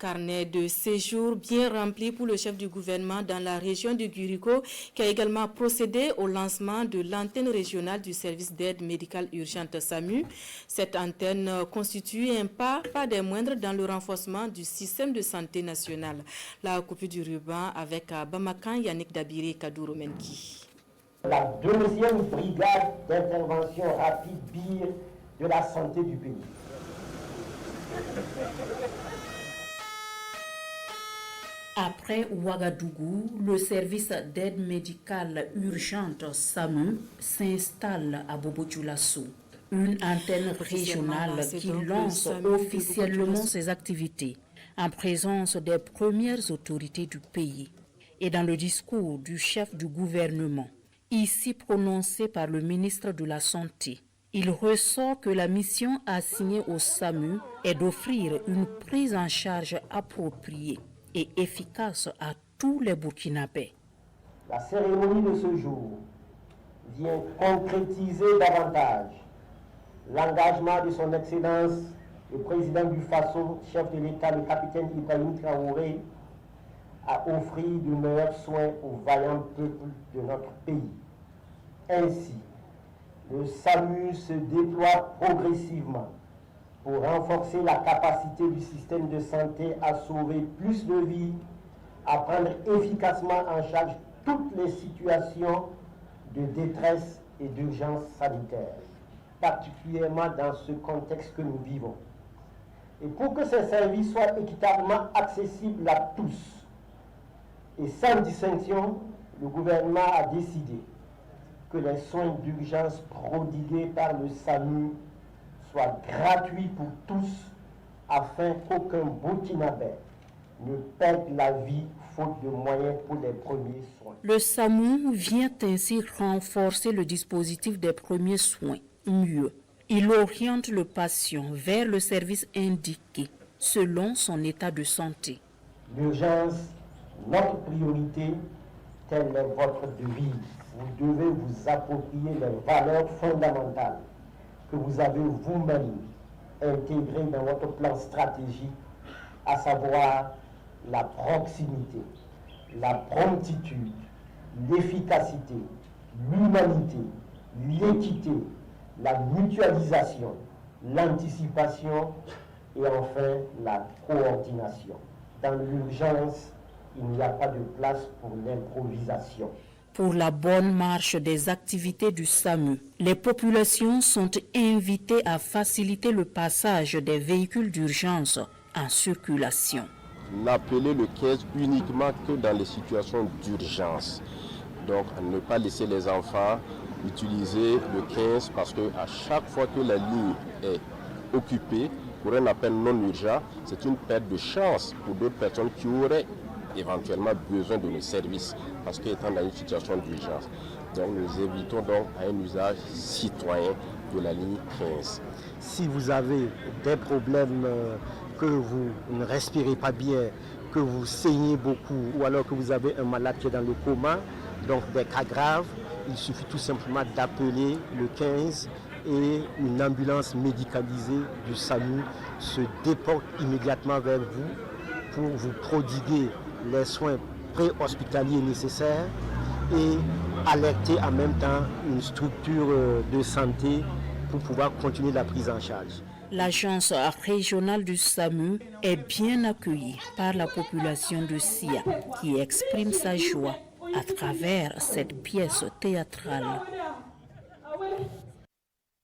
carnet de séjour bien rempli pour le chef du gouvernement dans la région de Guriko, qui a également procédé au lancement de l'antenne régionale du service d'aide médicale urgente SAMU. Cette antenne constitue un pas des moindres dans le renforcement du système de santé national. La coupure du ruban avec Bamakan, Yannick Dabiri, Kadouro Menki. La deuxième brigade d'intervention rapide BIR de la santé du pays. Après Ouagadougou, le service d'aide médicale urgente SAMU s'installe à Bobo-Dioulasso, une antenne régionale qui lance officiellement ses activités en présence des premières autorités du pays. Et dans le discours du chef du gouvernement, ici prononcé par le ministre de la Santé, il ressort que la mission assignée au SAMU est d'offrir une prise en charge appropriée et efficace à tous les Burkinabés. La cérémonie de ce jour vient concrétiser davantage l'engagement de son Excellence, le président du Faso, chef de l'État, le capitaine Ibrahim Traoré, à offrir de meilleurs soins aux vaillants peuples de notre pays. Ainsi, le SAMU se déploie progressivement pour renforcer la capacité du système de santé à sauver plus de vies, à prendre efficacement en charge toutes les situations de détresse et d'urgence sanitaire, particulièrement dans ce contexte que nous vivons. Et pour que ces services soient équitablement accessibles à tous et sans distinction, le gouvernement a décidé que les soins d'urgence prodigués par le SAMU soient gratuits pour tous afin qu'aucun Burkinabé ne perde la vie faute de moyens pour les premiers soins. Le SAMU vient ainsi renforcer le dispositif des premiers soins. Mieux, il oriente le patient vers le service indiqué selon son état de santé. L'urgence, notre priorité, telle est votre devise. Vous devez vous approprier les valeurs fondamentales que vous avez vous-même intégrées dans votre plan stratégique, à savoir la proximité, la promptitude, l'efficacité, l'humanité, l'équité, la mutualisation, l'anticipation et enfin la coordination. Dans l'urgence, il n'y a pas de place pour l'improvisation. Pour la bonne marche des activités du SAMU, les populations sont invitées à faciliter le passage des véhicules d'urgence en circulation. N'appeler le 15 uniquement que dans les situations d'urgence. Donc, ne pas laisser les enfants utiliser le 15 parce qu'à chaque fois que la ligne est occupée pour un appel non urgent, c'est une perte de chance pour d'autres personnes qui auraient éventuellement besoin de nos services parce qu'étant dans une situation d'urgence. Donc nous évitons donc à un usage citoyen de la ligne 15. Si vous avez des problèmes, que vous ne respirez pas bien, que vous saignez beaucoup ou alors que vous avez un malade qui est dans le coma, donc des cas graves, il suffit tout simplement d'appeler le 15 et une ambulance médicalisée du SAMU se déporte immédiatement vers vous pour vous prodiguer les soins préhospitaliers nécessaires et alerter en même temps une structure de santé pour pouvoir continuer la prise en charge. L'agence régionale du SAMU est bien accueillie par la population de Sia qui exprime sa joie à travers cette pièce théâtrale.